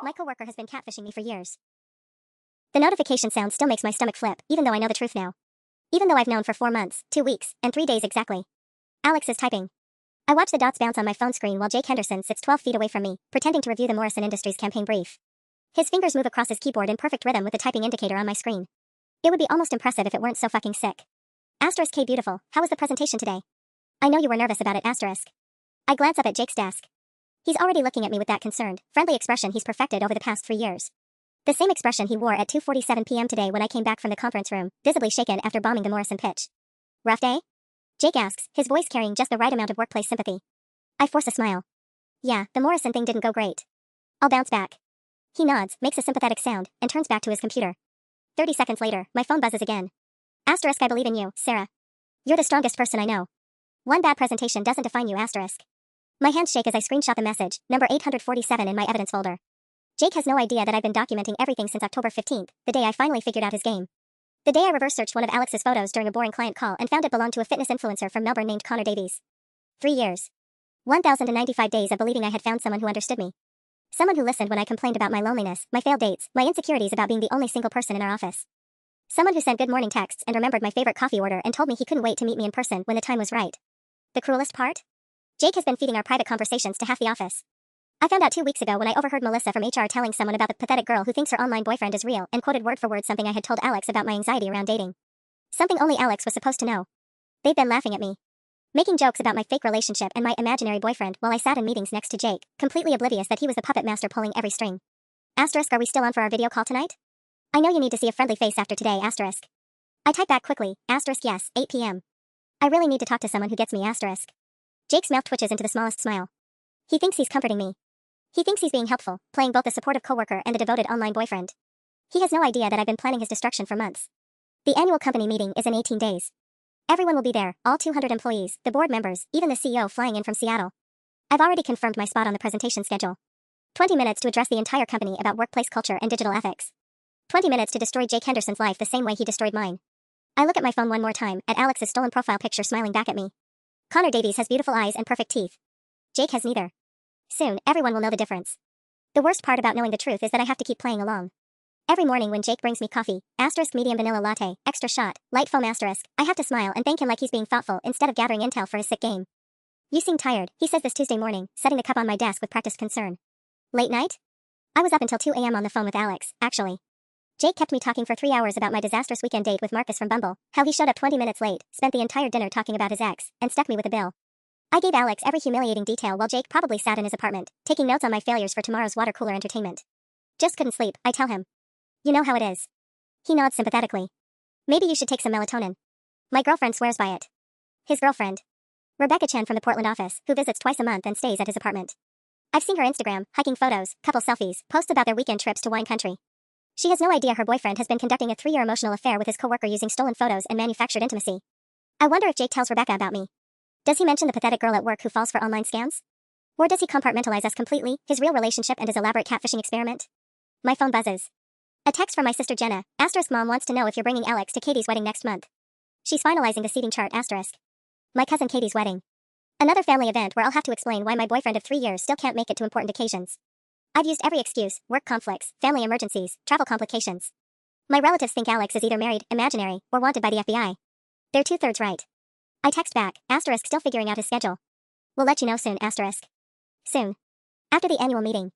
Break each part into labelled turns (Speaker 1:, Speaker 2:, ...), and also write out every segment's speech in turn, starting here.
Speaker 1: My coworker has been catfishing me for years. The notification sound still makes my stomach flip, even though I know the truth now. Even though I've known for 4 months, 2 weeks, and 3 days exactly. Alex is typing. I watch the dots bounce on my phone screen while Jake Henderson sits 12 feet away from me, pretending to review the Morrison Industries campaign brief. His fingers move across his keyboard in perfect rhythm with the typing indicator on my screen. It would be almost impressive if it weren't so fucking sick. K beautiful, how was the presentation today? I know you were nervous about it, asterisk. I glance up at Jake's desk. He's already looking at me with that concerned, friendly expression he's perfected over the past 3 years. The same expression he wore at 2:47 p.m. today when I came back from the conference room, visibly shaken after bombing the Morrison pitch. Rough day? Jake asks, his voice carrying just the right amount of workplace sympathy. I force a smile. Yeah, the Morrison thing didn't go great. I'll bounce back. He nods, makes a sympathetic sound, and turns back to his computer. 30 seconds later, my phone buzzes again. Asterisk, I believe in you, Sarah. You're the strongest person I know. One bad presentation doesn't define you, asterisk. My hands shake as I screenshot the message, number 847 in my evidence folder. Jake has no idea that I've been documenting everything since October 15th, the day I finally figured out his game. The day I reverse searched one of Alex's photos during a boring client call and found it belonged to a fitness influencer from Melbourne named Connor Davies. 3 years. 1,095 days of believing I had found someone who understood me. Someone who listened when I complained about my loneliness, my failed dates, my insecurities about being the only single person in our office. Someone who sent good morning texts and remembered my favorite coffee order and told me he couldn't wait to meet me in person when the time was right. The cruelest part? Jake has been feeding our private conversations to half the office. I found out 2 weeks ago when I overheard Melissa from HR telling someone about the pathetic girl who thinks her online boyfriend is real and quoted word for word something I had told Alex about my anxiety around dating. Something only Alex was supposed to know. They've been laughing at me, making jokes about my fake relationship and my imaginary boyfriend while I sat in meetings next to Jake, completely oblivious that he was the puppet master pulling every string. Asterisk, are we still on for our video call tonight? I know you need to see a friendly face after today, asterisk. I type back quickly, asterisk yes, 8 p.m. I really need to talk to someone who gets me, asterisk. Jake's mouth twitches into the smallest smile. He thinks he's comforting me. He thinks he's being helpful, playing both the supportive coworker and the devoted online boyfriend. He has no idea that I've been planning his destruction for months. The annual company meeting is in 18 days. Everyone will be there, all 200 employees, the board members, even the CEO flying in from Seattle. I've already confirmed my spot on the presentation schedule. 20 minutes to address the entire company about workplace culture and digital ethics. 20 minutes to destroy Jake Henderson's life the same way he destroyed mine. I look at my phone one more time, at Alex's stolen profile picture smiling back at me. Connor Davies has beautiful eyes and perfect teeth. Jake has neither. Soon, everyone will know the difference. The worst part about knowing the truth is that I have to keep playing along. Every morning when Jake brings me coffee, asterisk medium vanilla latte, extra shot, light foam asterisk, I have to smile and thank him like he's being thoughtful instead of gathering intel for his sick game. You seem tired, he says this Tuesday morning, setting the cup on my desk with practiced concern. Late night? I was up until 2 a.m. on the phone with Alex, actually. Jake kept me talking for 3 hours about my disastrous weekend date with Marcus from Bumble, how he showed up 20 minutes late, spent the entire dinner talking about his ex, and stuck me with a bill. I gave Alex every humiliating detail while Jake probably sat in his apartment, taking notes on my failures for tomorrow's water cooler entertainment. Just couldn't sleep, I tell him. You know how it is. He nods sympathetically. Maybe you should take some melatonin. My girlfriend swears by it. His girlfriend. Rebecca Chen from the Portland office, who visits twice a month and stays at his apartment. I've seen her Instagram, hiking photos, couple selfies, posts about their weekend trips to wine country. She has no idea her boyfriend has been conducting a 3-year emotional affair with his coworker using stolen photos and manufactured intimacy. I wonder if Jake tells Rebecca about me. Does he mention the pathetic girl at work who falls for online scams? Or does he compartmentalize us completely, his real relationship and his elaborate catfishing experiment? My phone buzzes. A text from my sister Jenna, asterisk mom wants to know if you're bringing Alex to Katie's wedding next month. She's finalizing the seating chart, asterisk. My cousin Katie's wedding. Another family event where I'll have to explain why my boyfriend of 3 years still can't make it to important occasions. I've used every excuse, work conflicts, family emergencies, travel complications. My relatives think Alex is either married, imaginary, or wanted by the FBI. They're 2/3 right. I text back, asterisk still figuring out his schedule. We'll let you know soon, asterisk. Soon. After the annual meeting.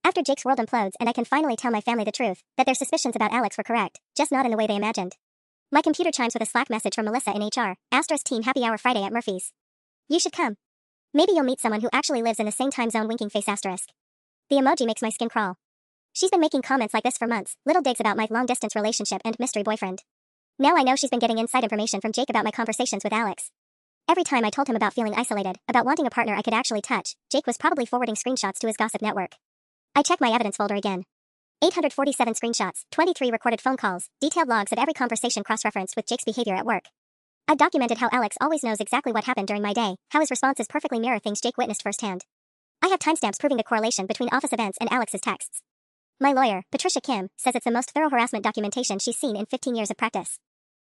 Speaker 1: After Jake's world implodes and I can finally tell my family the truth, that their suspicions about Alex were correct, just not in the way they imagined. My computer chimes with a Slack message from Melissa in HR, asterisk team happy hour Friday at Murphy's. You should come. Maybe you'll meet someone who actually lives in the same time zone, winking face asterisk. The emoji makes my skin crawl. She's been making comments like this for months, little digs about my long-distance relationship and mystery boyfriend. Now I know she's been getting inside information from Jake about my conversations with Alex. Every time I told him about feeling isolated, about wanting a partner I could actually touch, Jake was probably forwarding screenshots to his gossip network. I check my evidence folder again. 847 screenshots, 23 recorded phone calls, detailed logs of every conversation cross-referenced with Jake's behavior at work. I've documented how Alex always knows exactly what happened during my day, how his responses perfectly mirror things Jake witnessed firsthand. I have timestamps proving the correlation between office events and Alex's texts. My lawyer, Patricia Kim, says it's the most thorough harassment documentation she's seen in 15 years of practice.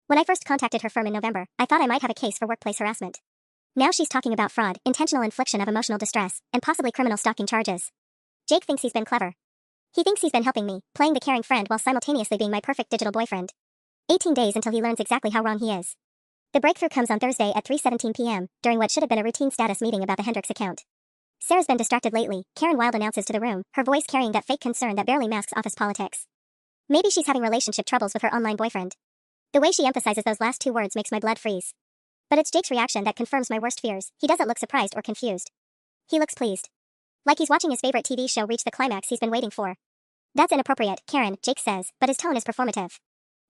Speaker 1: When I first contacted her firm in November, I thought I might have a case for workplace harassment. Now she's talking about fraud, intentional infliction of emotional distress, and possibly criminal stalking charges. Jake thinks he's been clever. He thinks he's been helping me, playing the caring friend while simultaneously being my perfect digital boyfriend. 18 days until he learns exactly how wrong he is. The breakthrough comes on Thursday at 3:17 p.m., during what should have been a routine status meeting about the Hendricks account. Sarah's been distracted lately, Karen Wilde announces to the room, her voice carrying that fake concern that barely masks office politics. Maybe she's having relationship troubles with her online boyfriend. The way she emphasizes those last two words makes my blood freeze. But it's Jake's reaction that confirms my worst fears. He doesn't look surprised or confused. He looks pleased. Like he's watching his favorite TV show reach the climax he's been waiting for. That's inappropriate, Karen, Jake says, but his tone is performative.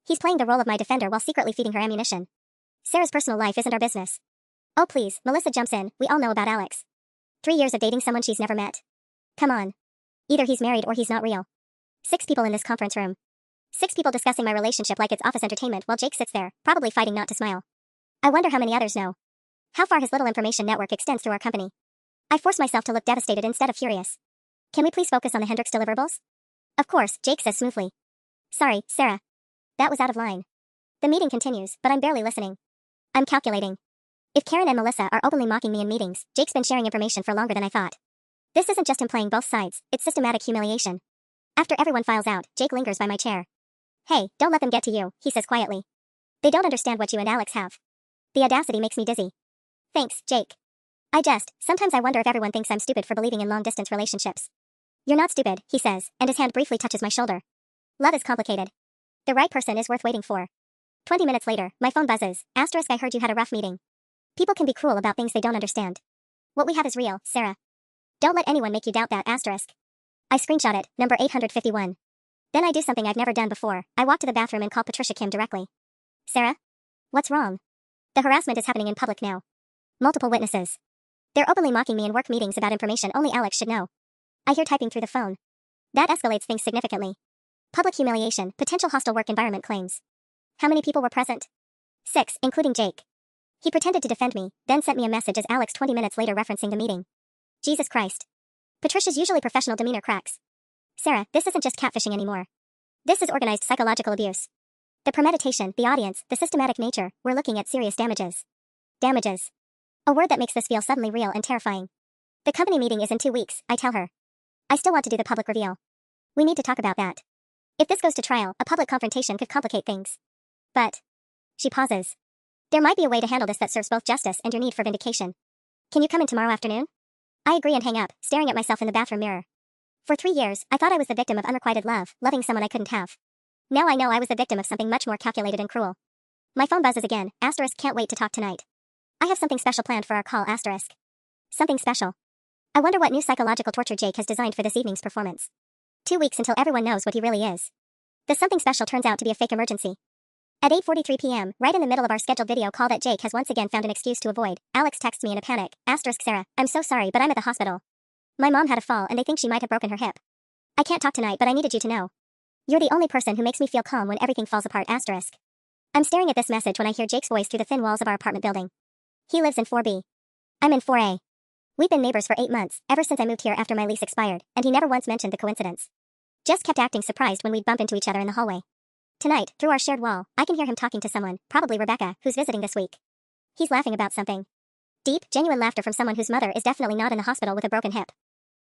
Speaker 1: He's playing the role of my defender while secretly feeding her ammunition. Sarah's personal life isn't our business. Oh please, Melissa jumps in, we all know about Alex. 3 years of dating someone she's never met. Come on. Either he's married or he's not real. 6 people in this conference room. 6 people discussing my relationship like it's office entertainment while Jake sits there, probably fighting not to smile. I wonder how many others know. How far his little information network extends through our company. I force myself to look devastated instead of furious. Can we please focus on the Hendricks deliverables? Of course, Jake says smoothly. Sorry, Sarah. That was out of line. The meeting continues, but I'm barely listening. I'm calculating. If Karen and Melissa are openly mocking me in meetings, Jake's been sharing information for longer than I thought. This isn't just him playing both sides, it's systematic humiliation. After everyone files out, Jake lingers by my chair. Hey, don't let them get to you, he says quietly. They don't understand what you and Alex have. The audacity makes me dizzy. Thanks, Jake. Sometimes I wonder if everyone thinks I'm stupid for believing in long-distance relationships. You're not stupid, he says, and his hand briefly touches my shoulder. Love is complicated. The right person is worth waiting for. 20 minutes later, my phone buzzes. *, I heard you had a rough meeting. People can be cruel about things they don't understand. What we have is real, Sarah. Don't let anyone make you doubt that *. I screenshot it, number 851. Then I do something I've never done before. I walk to the bathroom and call Patricia Kim directly. Sarah? What's wrong? The harassment is happening in public now. Multiple witnesses. They're openly mocking me in work meetings about information only Alex should know. I hear typing through the phone. That escalates things significantly. Public humiliation, potential hostile work environment claims. How many people were present? 6, including Jake. He pretended to defend me, then sent me a message as Alex 20 minutes later referencing the meeting. Jesus Christ. Patricia's usually professional demeanor cracks. Sarah, this isn't just catfishing anymore. This is organized psychological abuse. The premeditation, the audience, the systematic nature, we're looking at serious damages. Damages. A word that makes this feel suddenly real and terrifying. The company meeting is in 2 weeks, I tell her. I still want to do the public reveal. We need to talk about that. If this goes to trial, a public confrontation could complicate things. But. She pauses. There might be a way to handle this that serves both justice and your need for vindication. Can you come in tomorrow afternoon? I agree and hang up, staring at myself in the bathroom mirror. For 3 years, I thought I was the victim of unrequited love, loving someone I couldn't have. Now I know I was the victim of something much more calculated and cruel. My phone buzzes again, * can't wait to talk tonight. I have something special planned for our call, *. Something special. I wonder what new psychological torture Jake has designed for this evening's performance. 2 weeks until everyone knows what he really is. The something special turns out to be a fake emergency. At 8:43 p.m., right in the middle of our scheduled video call that Jake has once again found an excuse to avoid, Alex texts me in a panic, * Sarah, I'm so sorry but I'm at the hospital. My mom had a fall and they think she might have broken her hip. I can't talk tonight but I needed you to know. You're the only person who makes me feel calm when everything falls apart, *. I'm staring at this message when I hear Jake's voice through the thin walls of our apartment building. He lives in 4B. I'm in 4A. We've been neighbors for 8 months, ever since I moved here after my lease expired, and he never once mentioned the coincidence. Just kept acting surprised when we'd bump into each other in the hallway. Tonight, through our shared wall, I can hear him talking to someone, probably Rebecca, who's visiting this week. He's laughing about something. Deep, genuine laughter from someone whose mother is definitely not in the hospital with a broken hip.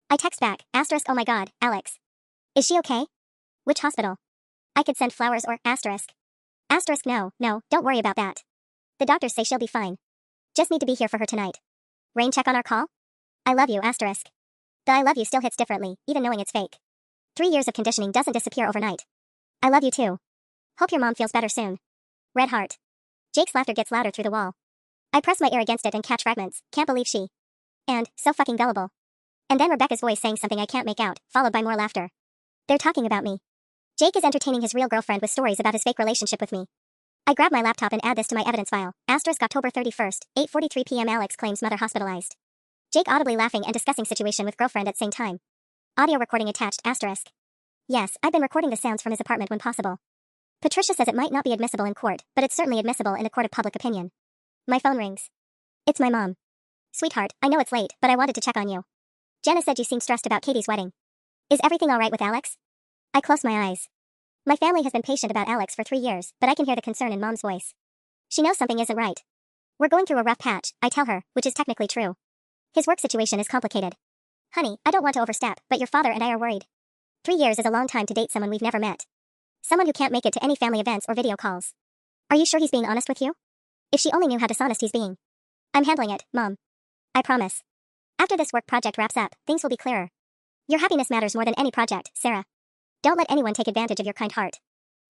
Speaker 1: I text back, *, oh my god, Alex. Is she okay? Which hospital? I could send flowers or *. No, don't worry about that. The doctors say she'll be fine. Just need to be here for her tonight. Rain check on our call? I love you, *. The I love you still hits differently, even knowing it's fake. 3 years of conditioning doesn't disappear overnight. I love you too. Hope your mom feels better soon. Red heart. Jake's laughter gets louder through the wall. I press my ear against it and catch fragments. Can't believe she. And, so fucking gullible. And then Rebecca's voice saying something I can't make out, followed by more laughter. They're talking about me. Jake is entertaining his real girlfriend with stories about his fake relationship with me. I grab my laptop and add this to my evidence file. * October 31st, 8:43 p.m. Alex claims mother hospitalized. Jake audibly laughing and discussing situation with girlfriend at same time. Audio recording attached. *. Yes, I've been recording the sounds from his apartment when possible. Patricia says it might not be admissible in court, but it's certainly admissible in a court of public opinion. My phone rings. It's my mom. Sweetheart, I know it's late, but I wanted to check on you. Jenna said you seemed stressed about Katie's wedding. Is everything alright with Alex? I close my eyes. My family has been patient about Alex for 3 years, but I can hear the concern in Mom's voice. She knows something isn't right. We're going through a rough patch, I tell her, which is technically true. His work situation is complicated. Honey, I don't want to overstep, but your father and I are worried. 3 years is a long time to date someone we've never met. Someone who can't make it to any family events or video calls. Are you sure he's being honest with you? If she only knew how dishonest he's being. I'm handling it, Mom. I promise. After this work project wraps up, things will be clearer. Your happiness matters more than any project, Sarah. Don't let anyone take advantage of your kind heart.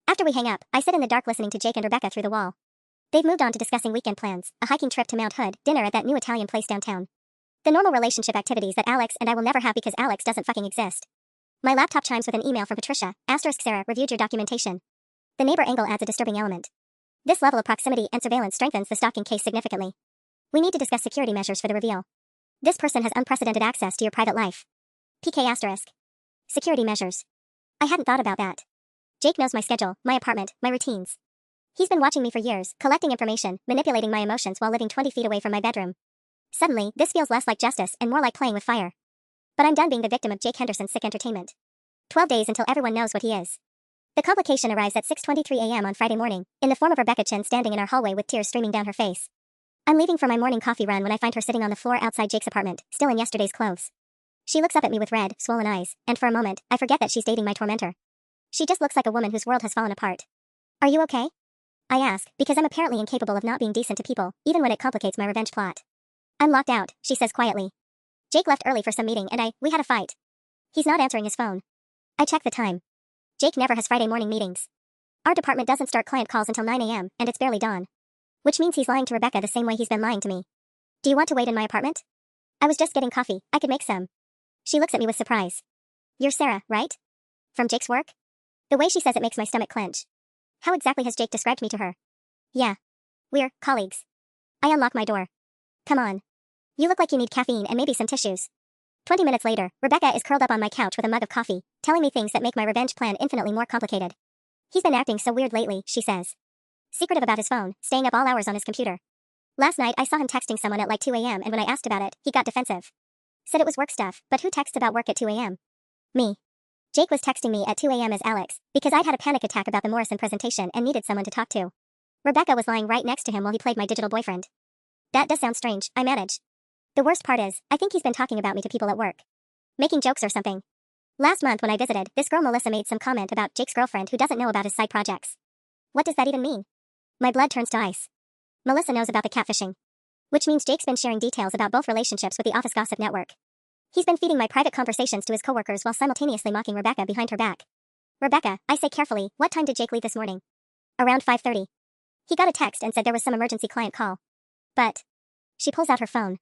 Speaker 1: After we hang up, I sit in the dark listening to Jake and Rebecca through the wall. They've moved on to discussing weekend plans, a hiking trip to Mount Hood, dinner at that new Italian place downtown. The normal relationship activities that Alex and I will never have because Alex doesn't fucking exist. My laptop chimes with an email from Patricia, *Sarah, reviewed your documentation. The neighbor angle adds a disturbing element. This level of proximity and surveillance strengthens the stalking case significantly. We need to discuss security measures for the reveal. This person has unprecedented access to your private life. PK*. Security measures. I hadn't thought about that. Jake knows my schedule, my apartment, my routines. He's been watching me for years, collecting information, manipulating my emotions while living 20 feet away from my bedroom. Suddenly, this feels less like justice and more like playing with fire. But I'm done being the victim of Jake Henderson's sick entertainment. 12 days until everyone knows what he is. The complication arrives at 6:23 a.m. on Friday morning, in the form of Rebecca Chin standing in our hallway with tears streaming down her face. I'm leaving for my morning coffee run when I find her sitting on the floor outside Jake's apartment, still in yesterday's clothes. She looks up at me with red, swollen eyes, and for a moment, I forget that she's dating my tormentor. She just looks like a woman whose world has fallen apart. Are you okay? I ask, because I'm apparently incapable of not being decent to people, even when it complicates my revenge plot. I'm locked out, she says quietly. Jake left early for some meeting and we had a fight. He's not answering his phone. I check the time. Jake never has Friday morning meetings. Our department doesn't start client calls until 9 a.m., and it's barely dawn. Which means he's lying to Rebecca the same way he's been lying to me. Do you want to wait in my apartment? I was just getting coffee, I could make some. She looks at me with surprise. You're Sarah, right? From Jake's work? The way she says it makes my stomach clench. How exactly has Jake described me to her? Yeah. We're colleagues. I unlock my door. Come on. You look like you need caffeine and maybe some tissues. 20 minutes later, Rebecca is curled up on my couch with a mug of coffee, telling me things that make my revenge plan infinitely more complicated. He's been acting so weird lately, she says. Secretive about his phone, staying up all hours on his computer. Last night I saw him texting someone at like 2 a.m. and when I asked about it, he got defensive. Said it was work stuff, but who texts about work at 2 a.m.? Me. Jake was texting me at 2 a.m. as Alex, because I'd had a panic attack about the Morrison presentation and needed someone to talk to. Rebecca was lying right next to him while he played my digital boyfriend. That does sound strange, I manage. The worst part is, I think he's been talking about me to people at work. Making jokes or something. Last month when I visited, this girl Melissa made some comment about Jake's girlfriend who doesn't know about his side projects. What does that even mean? My blood turns to ice. Melissa knows about the catfishing. Which means Jake's been sharing details about both relationships with the office gossip network. He's been feeding my private conversations to his coworkers while simultaneously mocking Rebecca behind her back. Rebecca, I say carefully, what time did Jake leave this morning? Around 5:30. He got a text and said there was some emergency client call. But. She pulls out her phone.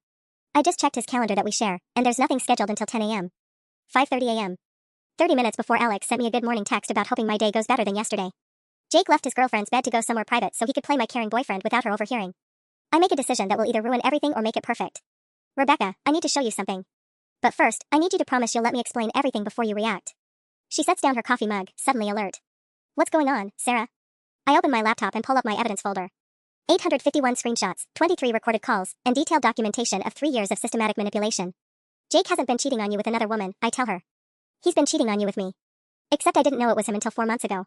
Speaker 1: I just checked his calendar that we share, and there's nothing scheduled until 10 a.m. 5:30 a.m. 30 minutes before Alex sent me a good morning text about hoping my day goes better than yesterday. Jake left his girlfriend's bed to go somewhere private so he could play my caring boyfriend without her overhearing. I make a decision that will either ruin everything or make it perfect. Rebecca, I need to show you something. But first, I need you to promise you'll let me explain everything before you react. She sets down her coffee mug, suddenly alert. What's going on, Sarah? I open my laptop and pull up my evidence folder. 851 screenshots, 23 recorded calls, and detailed documentation of 3 years of systematic manipulation. Jake hasn't been cheating on you with another woman, I tell her. He's been cheating on you with me. Except I didn't know it was him until 4 months ago.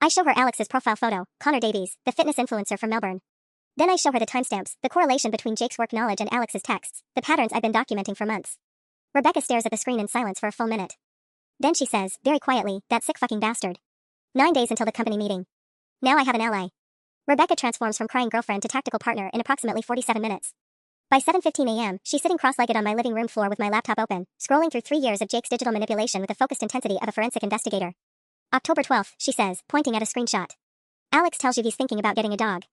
Speaker 1: I show her Alex's profile photo, Connor Davies, the fitness influencer from Melbourne. Then I show her the timestamps, the correlation between Jake's work knowledge and Alex's texts, the patterns I've been documenting for months. Rebecca stares at the screen in silence for a full minute. Then she says, very quietly, that sick fucking bastard. 9 days until the company meeting. Now I have an ally. Rebecca transforms from crying girlfriend to tactical partner in approximately 47 minutes. By 7:15 a.m., she's sitting cross-legged on my living room floor with my laptop open, scrolling through 3 years of Jake's digital manipulation with the focused intensity of a forensic investigator. October 12th, she says, pointing at a screenshot. Alex tells you he's thinking about getting a dog.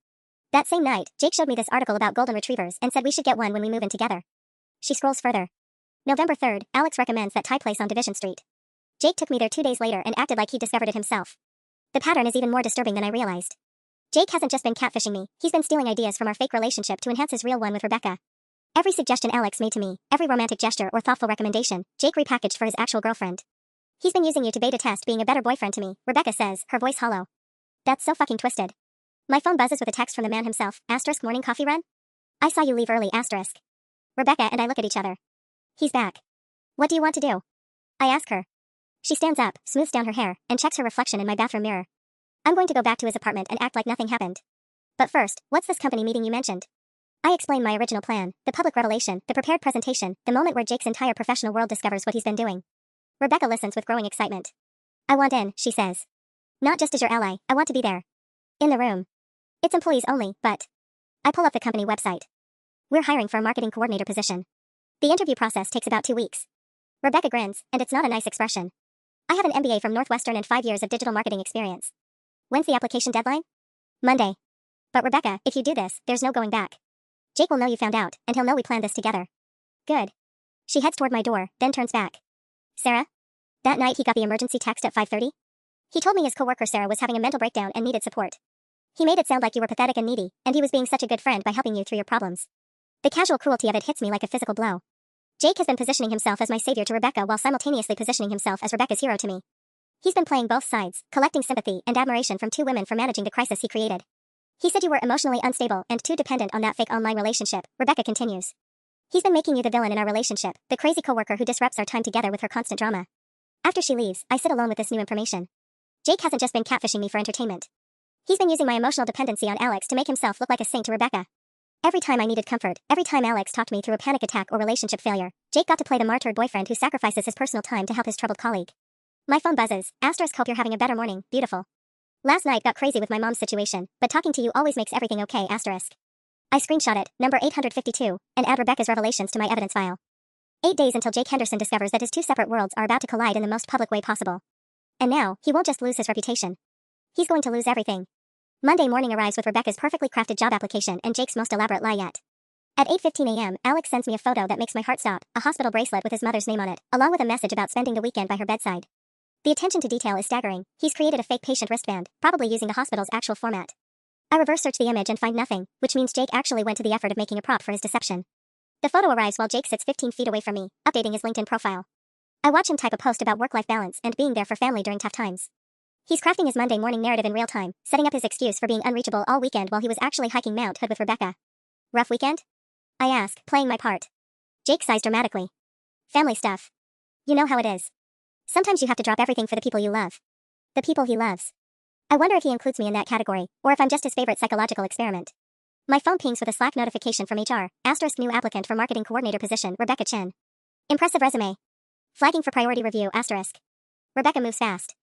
Speaker 1: That same night, Jake showed me this article about golden retrievers and said we should get one when we move in together. She scrolls further. November 3rd, Alex recommends that Thai place on Division Street. Jake took me there 2 days later and acted like he discovered it himself. The pattern is even more disturbing than I realized. Jake hasn't just been catfishing me, he's been stealing ideas from our fake relationship to enhance his real one with Rebecca. Every suggestion Alex made to me, every romantic gesture or thoughtful recommendation, Jake repackaged for his actual girlfriend. He's been using you to beta test being a better boyfriend to me, Rebecca says, her voice hollow. That's so fucking twisted. My phone buzzes with a text from the man himself, * morning coffee run? I saw you leave early, *. Rebecca and I look at each other. He's back. What do you want to do? I ask her. She stands up, smooths down her hair, and checks her reflection in my bathroom mirror. I'm going to go back to his apartment and act like nothing happened. But first, what's this company meeting you mentioned? I explain my original plan, the public revelation, the prepared presentation, the moment where Jake's entire professional world discovers what he's been doing. Rebecca listens with growing excitement. I want in, she says. Not just as your ally, I want to be there. In the room. It's employees only, but. I pull up the company website. We're hiring for a marketing coordinator position. The interview process takes about 2 weeks. Rebecca grins, and it's not a nice expression. I have an MBA from Northwestern and 5 years of digital marketing experience. When's the application deadline? Monday. But Rebecca, if you do this, there's no going back. Jake will know you found out, and he'll know we planned this together. Good. She heads toward my door, then turns back. Sarah? That night he got the emergency text at 5:30? He told me his coworker Sarah was having a mental breakdown and needed support. He made it sound like you were pathetic and needy, and he was being such a good friend by helping you through your problems. The casual cruelty of it hits me like a physical blow. Jake has been positioning himself as my savior to Rebecca while simultaneously positioning himself as Rebecca's hero to me. He's been playing both sides, collecting sympathy and admiration from 2 women for managing the crisis he created. He said you were emotionally unstable and too dependent on that fake online relationship, Rebecca continues. He's been making you the villain in our relationship, the crazy coworker who disrupts our time together with her constant drama. After she leaves, I sit alone with this new information. Jake hasn't just been catfishing me for entertainment. He's been using my emotional dependency on Alex to make himself look like a saint to Rebecca. Every time I needed comfort, every time Alex talked me through a panic attack or relationship failure, Jake got to play the martyred boyfriend who sacrifices his personal time to help his troubled colleague. My phone buzzes. Asterisk, hope you're having a better morning, beautiful. Last night got crazy with my mom's situation, but talking to you always makes everything okay, asterisk. I screenshot it, number 852, and add Rebecca's revelations to my evidence file. 8 days until Jake Henderson discovers that his 2 separate worlds are about to collide in the most public way possible. And now, he won't just lose his reputation. He's going to lose everything. Monday morning arrives with Rebecca's perfectly crafted job application and Jake's most elaborate lie yet. At 8:15 a.m., Alex sends me a photo that makes my heart stop, a hospital bracelet with his mother's name on it, along with a message about spending the weekend by her bedside. The attention to detail is staggering. He's created a fake patient wristband, probably using the hospital's actual format. I reverse search the image and find nothing, which means Jake actually went to the effort of making a prop for his deception. The photo arrives while Jake sits 15 feet away from me, updating his LinkedIn profile. I watch him type a post about work-life balance and being there for family during tough times. He's crafting his Monday morning narrative in real time, setting up his excuse for being unreachable all weekend while he was actually hiking Mount Hood with Rebecca. Rough weekend? I ask, playing my part. Jake sighs dramatically. Family stuff. You know how it is. Sometimes you have to drop everything for the people you love. The people he loves. I wonder if he includes me in that category, or if I'm just his favorite psychological experiment. My phone pings with a Slack notification from HR, asterisk new applicant for marketing coordinator position, Rebecca Chin. Impressive resume. Flagging for priority review, asterisk. Rebecca moves fast.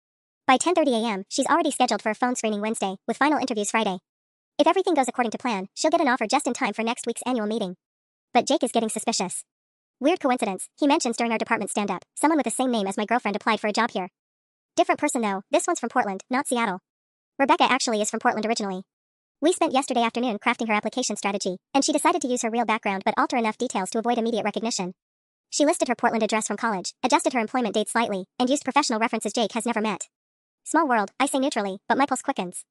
Speaker 1: By 10:30 a.m., she's already scheduled for a phone screening Wednesday, with final interviews Friday. If everything goes according to plan, she'll get an offer just in time for next week's annual meeting. But Jake is getting suspicious. Weird coincidence, he mentions during our department stand-up, someone with the same name as my girlfriend applied for a job here. Different person though, this one's from Portland, not Seattle. Rebecca actually is from Portland originally. We spent yesterday afternoon crafting her application strategy, and she decided to use her real background but alter enough details to avoid immediate recognition. She listed her Portland address from college, adjusted her employment date slightly, and used professional references Jake has never met. Small world, I say neutrally, but my pulse quickens.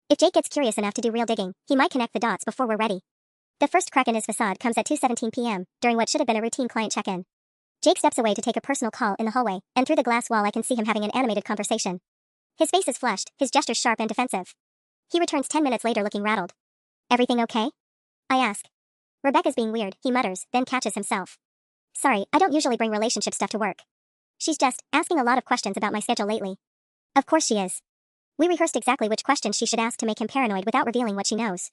Speaker 1: If Jake gets curious enough to do real digging, he might connect the dots before we're ready. The first crack in his facade comes at 2:17 p.m., during what should have been a routine client check-in. Jake steps away to take a personal call in the hallway, and through the glass wall I can see him having an animated conversation. His face is flushed, his gestures sharp and defensive. He returns 10 minutes later looking rattled. Everything okay? I ask. Rebecca's being weird, he mutters, then catches himself. Sorry, I don't usually bring relationship stuff to work. She's just asking a lot of questions about my schedule lately. Of course she is. We rehearsed exactly which questions she should ask to make him paranoid without revealing what she knows.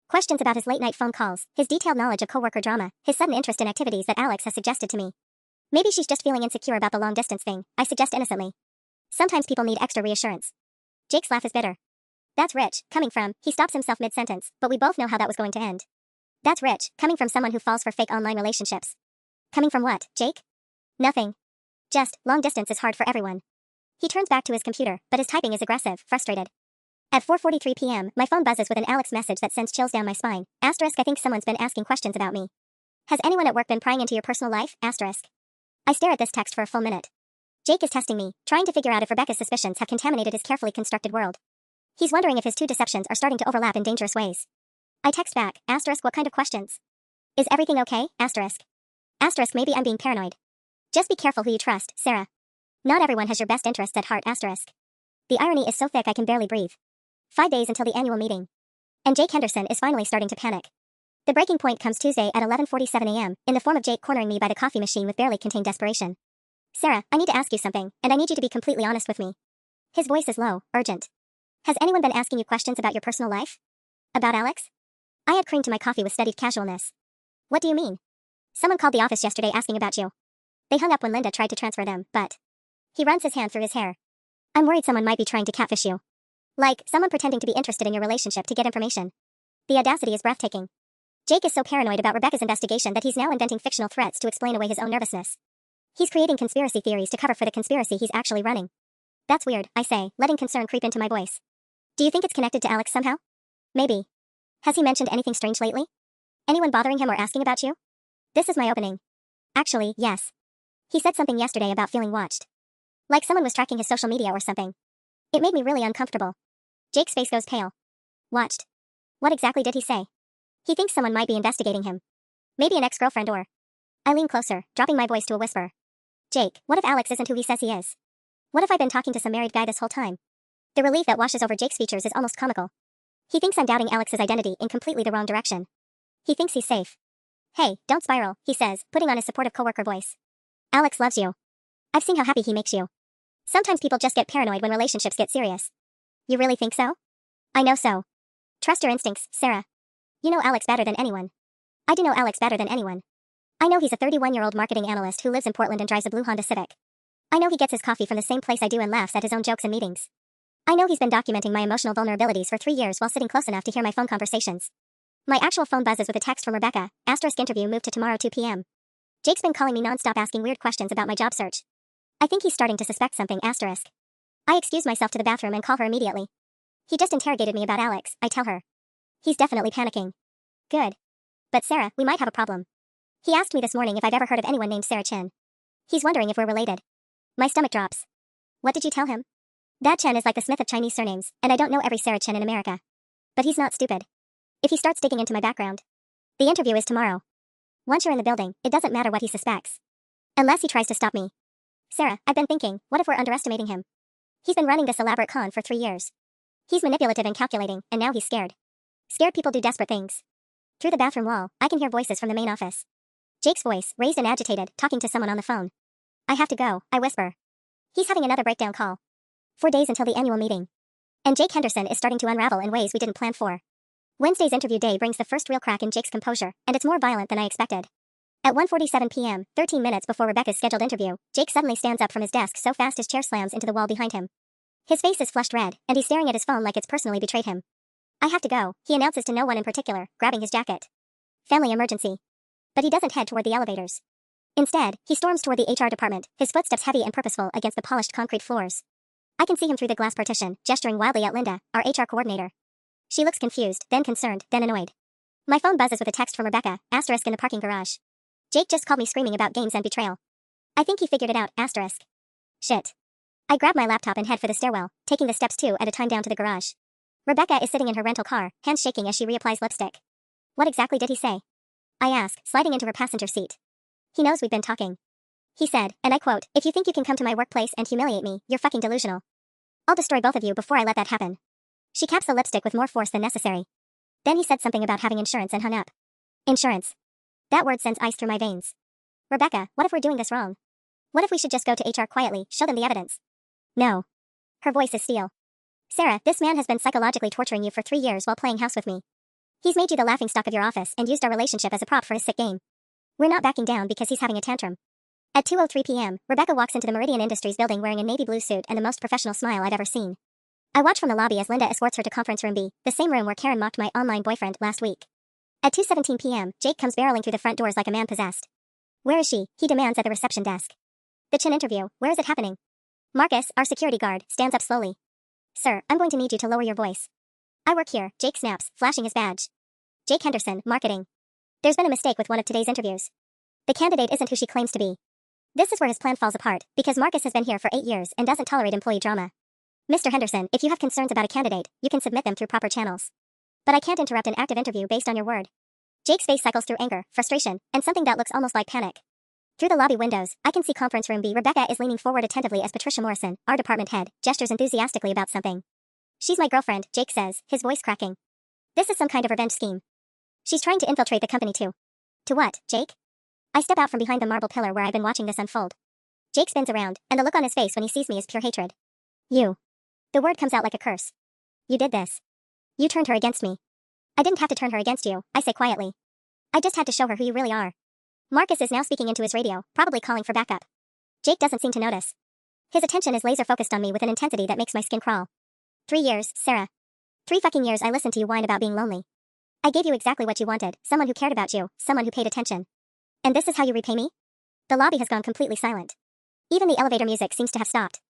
Speaker 1: Questions about his late-night phone calls, his detailed knowledge of coworker drama, his sudden interest in activities that Alex has suggested to me. Maybe she's just feeling insecure about the long-distance thing, I suggest innocently. Sometimes people need extra reassurance. Jake's laugh is bitter. That's rich, coming from, he stops himself mid-sentence, but we both know how that was going to end. That's rich, coming from someone who falls for fake online relationships. Coming from what, Jake? Nothing. Just, long distance is hard for everyone. He turns back to his computer, but his typing is aggressive, frustrated. At 4:43 p.m., my phone buzzes with an Alex message that sends chills down my spine. Asterisk, I think someone's been asking questions about me. Has anyone at work been prying into your personal life? Asterisk. I stare at this text for a full minute. Jake is testing me, trying to figure out if Rebecca's suspicions have contaminated his carefully constructed world. He's wondering if his 2 deceptions are starting to overlap in dangerous ways. I text back, asterisk, what kind of questions? Is everything okay? Asterisk. Asterisk, maybe I'm being paranoid. Just be careful who you trust, Sarah. Not everyone has your best interests at heart, asterisk. The irony is so thick I can barely breathe. 5 days until the annual meeting. And Jake Henderson is finally starting to panic. The breaking point comes Tuesday at 11:47 a.m., in the form of Jake cornering me by the coffee machine with barely contained desperation. Sarah, I need to ask you something, and I need you to be completely honest with me. His voice is low, urgent. Has anyone been asking you questions about your personal life? About Alex? I add cream to my coffee with studied casualness. What do you mean? Someone called the office yesterday asking about you. They hung up when Linda tried to transfer them, but... He runs his hand through his hair. I'm worried someone might be trying to catfish you. Like, someone pretending to be interested in your relationship to get information. The audacity is breathtaking. Jake is so paranoid about Rebecca's investigation that he's now inventing fictional threats to explain away his own nervousness. He's creating conspiracy theories to cover for the conspiracy he's actually running. That's weird, I say, letting concern creep into my voice. Do you think it's connected to Alex somehow? Maybe. Has he mentioned anything strange lately? Anyone bothering him or asking about you? This is my opening. Actually, yes. He said something yesterday about feeling watched. Like someone was tracking his social media or something. It made me really uncomfortable. Jake's face goes pale. Watched? What exactly did he say? He thinks someone might be investigating him. Maybe an ex-girlfriend or... I lean closer, dropping my voice to a whisper. Jake, what if Alex isn't who he says he is? What if I've been talking to some married guy this whole time? The relief that washes over Jake's features is almost comical. He thinks I'm doubting Alex's identity in completely the wrong direction. He thinks he's safe. Hey, don't spiral, he says, putting on his supportive coworker voice. Alex loves you. I've seen how happy he makes you. Sometimes people just get paranoid when relationships get serious. You really think so? I know so. Trust your instincts, Sarah. You know Alex better than anyone. I do know Alex better than anyone. I know he's a 31-year-old marketing analyst who lives in Portland and drives a blue Honda Civic. I know he gets his coffee from the same place I do and laughs at his own jokes in meetings. I know he's been documenting my emotional vulnerabilities for 3 years while sitting close enough to hear my phone conversations. My actual phone buzzes with a text from Rebecca, * interview moved to tomorrow 2 p.m. Jake's been calling me nonstop asking weird questions about my job search. I think he's starting to suspect something, *. I excuse myself to the bathroom and call her immediately. He just interrogated me about Alex, I tell her. He's definitely panicking. Good. But Sarah, we might have a problem. He asked me this morning if I've ever heard of anyone named Sarah Chen. He's wondering if we're related. My stomach drops. What did you tell him? That Chen is like the Smith of Chinese surnames, and I don't know every Sarah Chen in America. But he's not stupid. If he starts digging into my background. The interview is tomorrow. Once you're in the building, it doesn't matter what he suspects. Unless he tries to stop me. Sarah, I've been thinking, what if we're underestimating him? He's been running this elaborate con for 3 years. He's manipulative and calculating, and now he's scared. Scared people do desperate things. Through the bathroom wall, I can hear voices from the main office. Jake's voice, raised and agitated, talking to someone on the phone. I have to go, I whisper. He's having another breakdown call. 4 days until the annual meeting. And Jake Henderson is starting to unravel in ways we didn't plan for. Wednesday's interview day brings the first real crack in Jake's composure, and it's more violent than I expected. At 1:47 p.m., 13 minutes before Rebecca's scheduled interview, Jake suddenly stands up from his desk so fast his chair slams into the wall behind him. His face is flushed red, and he's staring at his phone like it's personally betrayed him. I have to go, he announces to no one in particular, grabbing his jacket. Family emergency. But he doesn't head toward the elevators. Instead, he storms toward the HR department, his footsteps heavy and purposeful against the polished concrete floors. I can see him through the glass partition, gesturing wildly at Linda, our HR coordinator. She looks confused, then concerned, then annoyed. My phone buzzes with a text from Rebecca, * in the parking garage. Jake just called me screaming about games and betrayal. I think he figured it out, *. Shit. I grab my laptop and head for the stairwell, taking the steps 2 at a time down to the garage. Rebecca is sitting in her rental car, hands shaking as she reapplies lipstick. What exactly did he say? I ask, sliding into her passenger seat. He knows we've been talking. He said, and I quote, if you think you can come to my workplace and humiliate me, you're fucking delusional. I'll destroy both of you before I let that happen. She caps the lipstick with more force than necessary. Then he said something about having insurance and hung up. Insurance. That word sends ice through my veins. Rebecca, what if we're doing this wrong? What if we should just go to HR quietly, show them the evidence? No. Her voice is steel. Sarah, this man has been psychologically torturing you for 3 years while playing house with me. He's made you the laughingstock of your office and used our relationship as a prop for his sick game. We're not backing down because he's having a tantrum. At 2:03 p.m., Rebecca walks into the Meridian Industries building wearing a navy blue suit and the most professional smile I've ever seen. I watch from the lobby as Linda escorts her to conference room B, the same room where Karen mocked my online boyfriend last week. At 2:17 p.m., Jake comes barreling through the front doors like a man possessed. Where is she? He demands at the reception desk. The Chin interview, where is it happening? Marcus, our security guard, stands up slowly. Sir, I'm going to need you to lower your voice. I work here, Jake snaps, flashing his badge. Jake Henderson, marketing. There's been a mistake with one of today's interviews. The candidate isn't who she claims to be. This is where his plan falls apart, because Marcus has been here for 8 years and doesn't tolerate employee drama. Mr. Henderson, if you have concerns about a candidate, you can submit them through proper channels. But I can't interrupt an active interview based on your word. Jake's face cycles through anger, frustration, and something that looks almost like panic. Through the lobby windows, I can see conference room B. Rebecca is leaning forward attentively as Patricia Morrison, our department head, gestures enthusiastically about something. She's my girlfriend, Jake says, his voice cracking. This is some kind of revenge scheme. She's trying to infiltrate the company too. To what, Jake? I step out from behind the marble pillar where I've been watching this unfold. Jake spins around, and the look on his face when he sees me is pure hatred. You. The word comes out like a curse. You did this. You turned her against me. I didn't have to turn her against you, I say quietly. I just had to show her who you really are. Marcus is now speaking into his radio, probably calling for backup. Jake doesn't seem to notice. His attention is laser focused on me with an intensity that makes my skin crawl. 3 years, Sarah. 3 fucking years I listened to you whine about being lonely. I gave you exactly what you wanted, someone who cared about you, someone who paid attention. And this is how you repay me? The lobby has gone completely silent. Even the elevator music seems to have stopped.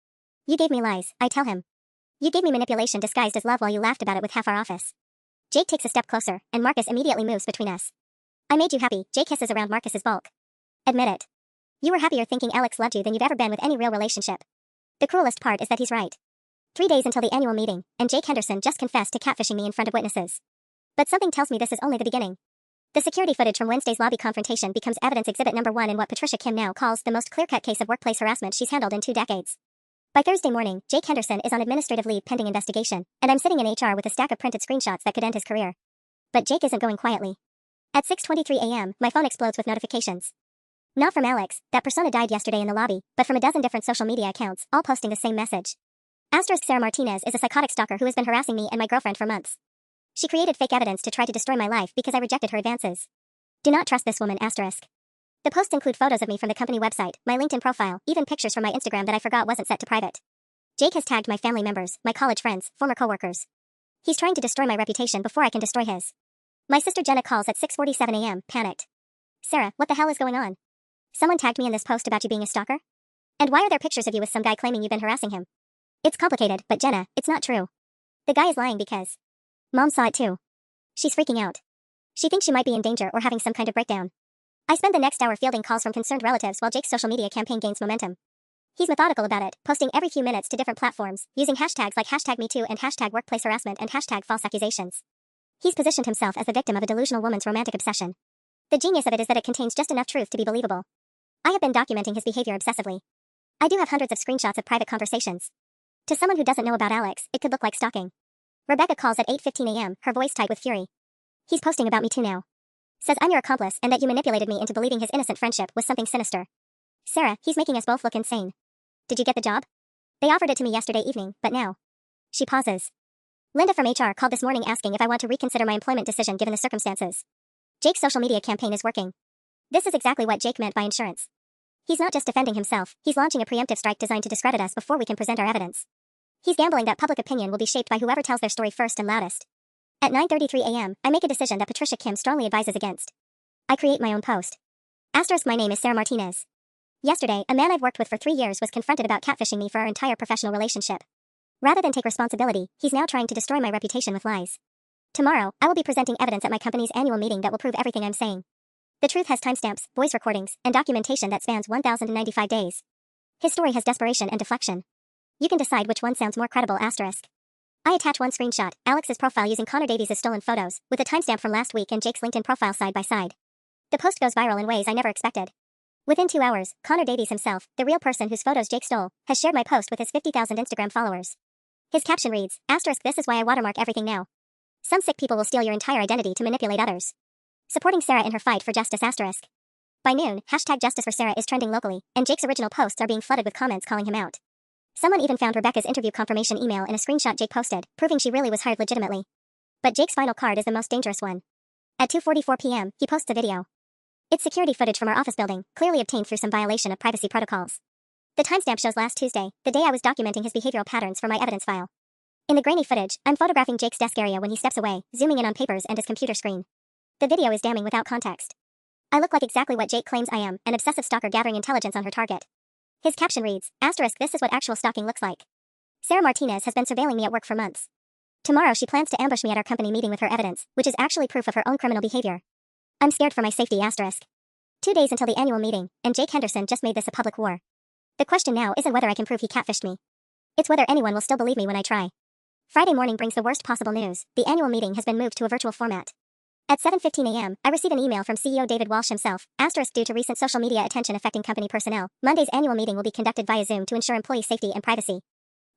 Speaker 1: You gave me lies, I tell him. You gave me manipulation disguised as love while you laughed about it with half our office. Jake takes a step closer, and Marcus immediately moves between us. I made you happy, Jake hisses around Marcus's bulk. Admit it. You were happier thinking Alex loved you than you've ever been with any real relationship. The cruelest part is that he's right. 3 days until the annual meeting, and Jake Henderson just confessed to catfishing me in front of witnesses. But something tells me this is only the beginning. The security footage from Wednesday's lobby confrontation becomes evidence exhibit number 1 in what Patricia Kim now calls the most clear-cut case of workplace harassment she's handled in 2 decades. By Thursday morning, Jake Henderson is on administrative leave pending investigation, and I'm sitting in HR with a stack of printed screenshots that could end his career. But Jake isn't going quietly. At 6:23 a.m., my phone explodes with notifications. Not from Alex, that persona died yesterday in the lobby, but from a dozen different social media accounts, all posting the same message. Sarah Martinez is a psychotic stalker who has been harassing me and my girlfriend for months. She created fake evidence to try to destroy my life because I rejected her advances. Do not trust this woman, asterisk. The posts include photos of me from the company website, my LinkedIn profile, even pictures from my Instagram that I forgot wasn't set to private. Jake has tagged my family members, my college friends, former coworkers. He's trying to destroy my reputation before I can destroy his. My sister Jenna calls at 6:47 a.m., panicked. Sarah, what the hell is going on? Someone tagged me in this post about you being a stalker? And why are there pictures of you with some guy claiming you've been harassing him? It's complicated, but Jenna, it's not true. The guy is lying because Mom saw it too. She's freaking out. She thinks she might be in danger or having some kind of breakdown. I spend the next hour fielding calls from concerned relatives while Jake's social media campaign gains momentum. He's methodical about it, posting every few minutes to different platforms, using hashtags like #MeToo and #workplace harassment and #false accusations. He's positioned himself as the victim of a delusional woman's romantic obsession. The genius of it is that it contains just enough truth to be believable. I have been documenting his behavior obsessively. I do have hundreds of screenshots of private conversations. To someone who doesn't know about Alex, it could look like stalking. Rebecca calls at 8:15 a.m., her voice tight with fury. He's posting about me too now. Says I'm your accomplice and that you manipulated me into believing his innocent friendship was something sinister. Sarah, he's making us both look insane. Did you get the job? They offered it to me yesterday evening, but now. She pauses. Linda from HR called this morning asking if I want to reconsider my employment decision given the circumstances. Jake's social media campaign is working. This is exactly what Jake meant by insurance. He's not just defending himself, he's launching a preemptive strike designed to discredit us before we can present our evidence. He's gambling that public opinion will be shaped by whoever tells their story first and loudest. At 9:33 a.m., I make a decision that Patricia Kim strongly advises against. I create my own post. My name is Sarah Martinez. Yesterday, a man I've worked with for 3 years was confronted about catfishing me for our entire professional relationship. Rather than take responsibility, he's now trying to destroy my reputation with lies. Tomorrow, I will be presenting evidence at my company's annual meeting that will prove everything I'm saying. The truth has timestamps, voice recordings, and documentation that spans 1,095 days. His story has desperation and deflection. You can decide which one sounds more credible, asterisk. I attach one screenshot, Alex's profile using Connor Davies' stolen photos, with a timestamp from last week and Jake's LinkedIn profile side by side. The post goes viral in ways I never expected. Within 2 hours, Connor Davies himself, the real person whose photos Jake stole, has shared my post with his 50,000 Instagram followers. His caption reads, asterisk, this is why I watermark everything now. Some sick people will steal your entire identity to manipulate others. Supporting Sarah in her fight for justice, asterisk. By noon, #Justice for Sarah is trending locally, and Jake's original posts are being flooded with comments calling him out. Someone even found Rebecca's interview confirmation email in a screenshot Jake posted, proving she really was hired legitimately. But Jake's final card is the most dangerous one. At 2:44 p.m., he posts a video. It's security footage from our office building, clearly obtained through some violation of privacy protocols. The timestamp shows last Tuesday, the day I was documenting his behavioral patterns for my evidence file. In the grainy footage, I'm photographing Jake's desk area when he steps away, zooming in on papers and his computer screen. The video is damning without context. I look like exactly what Jake claims I am, an obsessive stalker gathering intelligence on her target. His caption reads, asterisk, this is what actual stalking looks like. Sarah Martinez has been surveilling me at work for months. Tomorrow she plans to ambush me at our company meeting with her evidence, which is actually proof of her own criminal behavior. I'm scared for my safety, asterisk. 2 days until the annual meeting, and Jake Henderson just made this a public war. The question now isn't whether I can prove he catfished me. It's whether anyone will still believe me when I try. Friday morning brings the worst possible news. The annual meeting has been moved to a virtual format. At 7:15 a.m., I receive an email from CEO David Walsh himself, asterisk, due to recent social media attention affecting company personnel, Monday's annual meeting will be conducted via Zoom to ensure employee safety and privacy.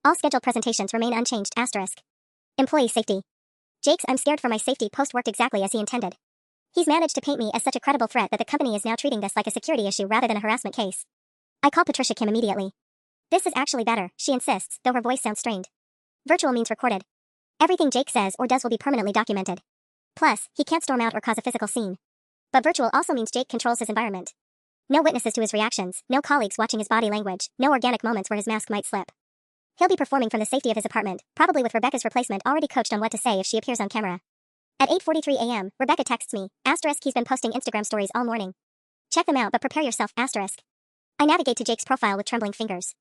Speaker 1: All scheduled presentations remain unchanged, asterisk. Employee safety. Jake's I'm scared for my safety post worked exactly as he intended. He's managed to paint me as such a credible threat that the company is now treating this like a security issue rather than a harassment case. I call Patricia Kim immediately. This is actually better, she insists, though her voice sounds strained. Virtual means recorded. Everything Jake says or does will be permanently documented. Plus, he can't storm out or cause a physical scene. But virtual also means Jake controls his environment. No witnesses to his reactions, no colleagues watching his body language, no organic moments where his mask might slip. He'll be performing from the safety of his apartment, probably with Rebecca's replacement already coached on what to say if she appears on camera. At 8:43 a.m., Rebecca texts me, * he's been posting Instagram stories all morning. Check them out but prepare yourself, *. I navigate to Jake's profile with trembling fingers.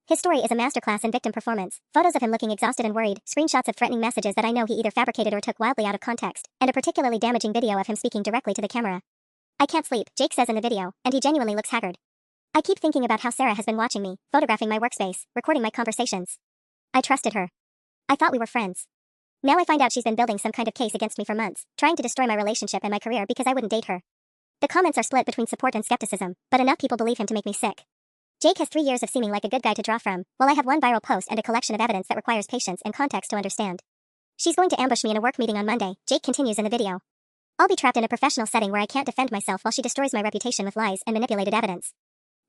Speaker 1: His story is a masterclass in victim performance, photos of him looking exhausted and worried, screenshots of threatening messages that I know he either fabricated or took wildly out of context, and a particularly damaging video of him speaking directly to the camera. I can't sleep, Jake says in the video, and he genuinely looks haggard. I keep thinking about how Sarah has been watching me, photographing my workspace, recording my conversations. I trusted her. I thought we were friends. Now I find out she's been building some kind of case against me for months, trying to destroy my relationship and my career because I wouldn't date her. The comments are split between support and skepticism, but enough people believe him to make me sick. Jake has 3 years of seeming like a good guy to draw from, while I have one viral post and a collection of evidence that requires patience and context to understand. She's going to ambush me in a work meeting on Monday, Jake continues in the video. I'll be trapped in a professional setting where I can't defend myself while she destroys my reputation with lies and manipulated evidence.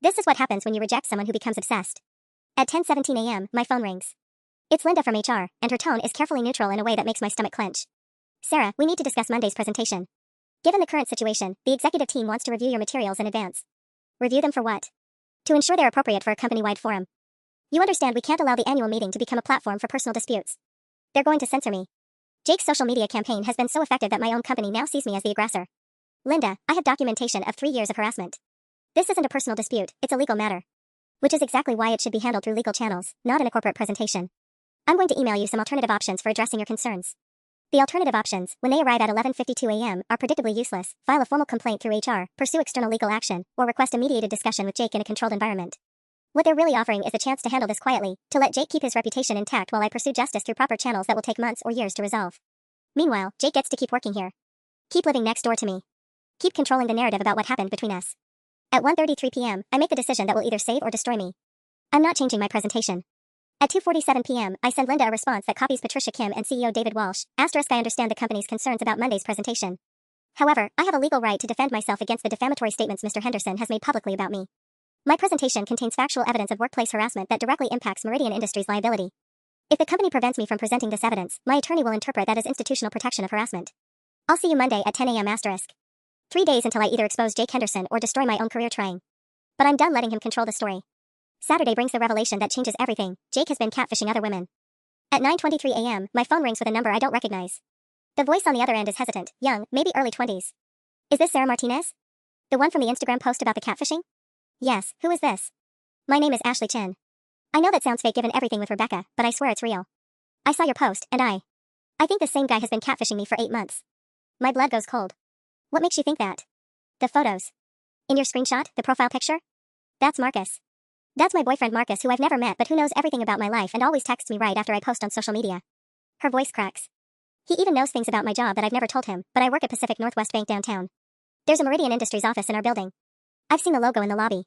Speaker 1: This is what happens when you reject someone who becomes obsessed. At 10:17 a.m., my phone rings. It's Linda from HR, and her tone is carefully neutral in a way that makes my stomach clench. Sarah, we need to discuss Monday's presentation. Given the current situation, the executive team wants to review your materials in advance. Review them for what? To ensure they're appropriate for a company-wide forum. You understand we can't allow the annual meeting to become a platform for personal disputes. They're going to censor me. Jake's social media campaign has been so effective that my own company now sees me as the aggressor. Linda, I have documentation of 3 years of harassment. This isn't a personal dispute, it's a legal matter. Which is exactly why it should be handled through legal channels, not in a corporate presentation. I'm going to email you some alternative options for addressing your concerns. The alternative options, when they arrive at 11:52 a.m., are predictably useless: file a formal complaint through HR, pursue external legal action, or request a mediated discussion with Jake in a controlled environment. What they're really offering is a chance to handle this quietly, to let Jake keep his reputation intact while I pursue justice through proper channels that will take months or years to resolve. Meanwhile, Jake gets to keep working here. Keep living next door to me. Keep controlling the narrative about what happened between us. At 1:33 p.m., I make the decision that will either save or destroy me. I'm not changing my presentation. At 2:47 p.m., I send Linda a response that copies Patricia Kim and CEO David Walsh, *. I understand the company's concerns about Monday's presentation. However, I have a legal right to defend myself against the defamatory statements Mr. Henderson has made publicly about me. My presentation contains factual evidence of workplace harassment that directly impacts Meridian Industries' liability. If the company prevents me from presenting this evidence, my attorney will interpret that as institutional protection of harassment. I'll see you Monday at 10 a.m. *. 3 days until I either expose Jake Henderson or destroy my own career trying. But I'm done letting him control the story. Saturday brings the revelation that changes everything: Jake has been catfishing other women. At 9:23 a.m., my phone rings with a number I don't recognize. The voice on the other end is hesitant, young, maybe early 20s. Is this Sarah Martinez? The one from the Instagram post about the catfishing? Yes, who is this? My name is Ashley Chin. I know that sounds fake given everything with Rebecca, but I swear it's real. I saw your post, and I think the same guy has been catfishing me for 8 months. My blood goes cold. What makes you think that? The photos. In your screenshot, the profile picture? That's Marcus. That's my boyfriend Marcus, who I've never met but who knows everything about my life and always texts me right after I post on social media. Her voice cracks. He even knows things about my job that I've never told him, but I work at Pacific Northwest Bank downtown. There's a Meridian Industries office in our building. I've seen the logo in the lobby.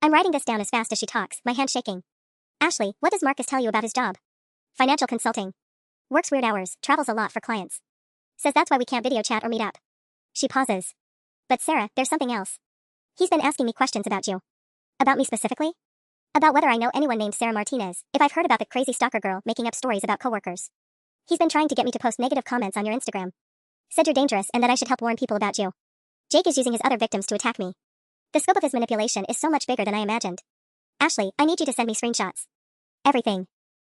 Speaker 1: I'm writing this down as fast as she talks, my hand shaking. Ashley, what does Marcus tell you about his job? Financial consulting. Works weird hours, travels a lot for clients. Says that's why we can't video chat or meet up. She pauses. But Sarah, there's something else. He's been asking me questions about you. About me specifically? About whether I know anyone named Sarah Martinez, if I've heard about the crazy stalker girl making up stories about coworkers. He's been trying to get me to post negative comments on your Instagram. Said you're dangerous and that I should help warn people about you. Jake is using his other victims to attack me. The scope of his manipulation is so much bigger than I imagined. Ashley, I need you to send me screenshots. Everything.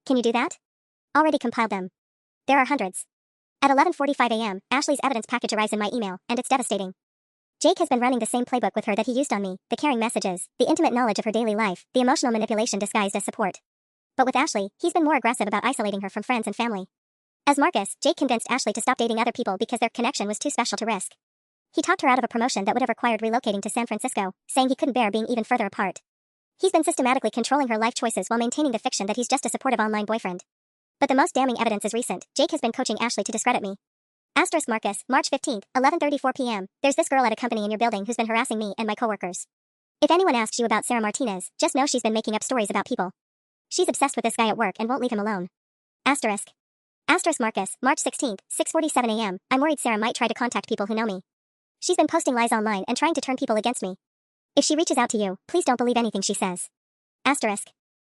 Speaker 1: Can you do that? Already compiled them. There are hundreds. At 11:45 a.m., Ashley's evidence package arrives in my email, and it's devastating. Jake has been running the same playbook with her that he used on me: the caring messages, the intimate knowledge of her daily life, the emotional manipulation disguised as support. But with Ashley, he's been more aggressive about isolating her from friends and family. As Marcus, Jake convinced Ashley to stop dating other people because their connection was too special to risk. He talked her out of a promotion that would have required relocating to San Francisco, saying he couldn't bear being even further apart. He's been systematically controlling her life choices while maintaining the fiction that he's just a supportive online boyfriend. But the most damning evidence is recent. Jake has been coaching Ashley to discredit me. Marcus, March 15th, 11:34 p.m. There's this girl at a company in your building who's been harassing me and my coworkers. If anyone asks you about Sarah Martinez, just know she's been making up stories about people. She's obsessed with this guy at work and won't leave him alone. Marcus, March 16th, 6:47 a.m. I'm worried Sarah might try to contact people who know me. She's been posting lies online and trying to turn people against me. If she reaches out to you, please don't believe anything she says.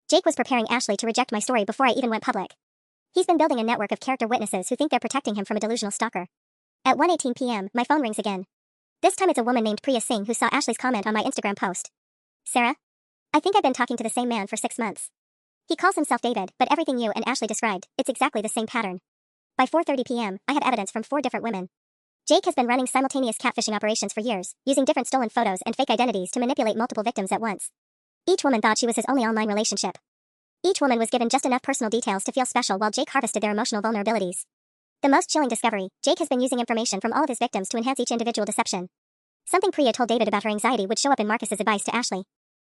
Speaker 1: Jake was preparing Ashley to reject my story before I even went public. He's been building a network of character witnesses who think they're protecting him from a delusional stalker. At 1:18 p.m., my phone rings again. This time it's a woman named Priya Singh who saw Ashley's comment on my Instagram post. Sarah? I think I've been talking to the same man for 6 months. He calls himself David, but everything you and Ashley described, it's exactly the same pattern. By 4:30 p.m., I have evidence from 4 different women. Jake has been running simultaneous catfishing operations for years, using different stolen photos and fake identities to manipulate multiple victims at once. Each woman thought she was his only online relationship. Each woman was given just enough personal details to feel special while Jake harvested their emotional vulnerabilities. The most chilling discovery, Jake has been using information from all of his victims to enhance each individual deception. Something Priya told David about her anxiety would show up in Marcus's advice to Ashley.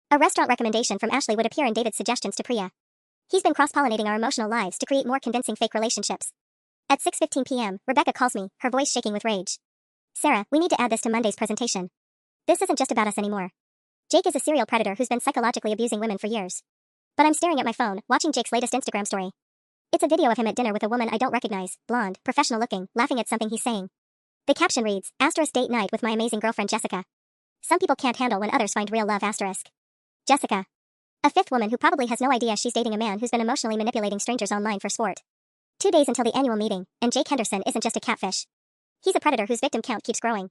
Speaker 1: A restaurant recommendation from Ashley would appear in David's suggestions to Priya. He's been cross-pollinating our emotional lives to create more convincing fake relationships. At 6:15 p.m., Rebecca calls me, her voice shaking with rage. Sarah, we need to add this to Monday's presentation. This isn't just about us anymore. Jake is a serial predator who's been psychologically abusing women for years. But I'm staring at my phone, watching Jake's latest Instagram story. It's a video of him at dinner with a woman I don't recognize, blonde, professional looking, laughing at something he's saying. The caption reads, *date night with my amazing girlfriend Jessica. Some people can't handle when others find real love*. Jessica. A fifth woman who probably has no idea she's dating a man who's been emotionally manipulating strangers online for sport. 2 days until the annual meeting, and Jake Henderson isn't just a catfish. He's a predator whose victim count keeps growing.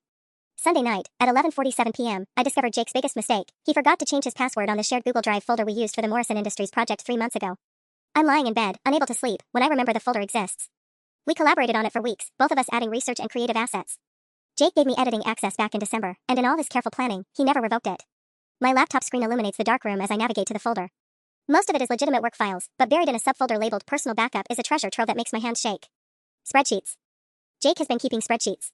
Speaker 1: Sunday night, at 11:47 p.m., I discovered Jake's biggest mistake. He forgot to change his password on the shared Google Drive folder we used for the Morrison Industries project 3 months ago. I'm lying in bed, unable to sleep, when I remember the folder exists. We collaborated on it for weeks, both of us adding research and creative assets. Jake gave me editing access back in December, and in all his careful planning, he never revoked it. My laptop screen illuminates the dark room as I navigate to the folder. Most of it is legitimate work files, but buried in a subfolder labeled Personal Backup is a treasure trove that makes my hands shake. Spreadsheets. Jake has been keeping spreadsheets.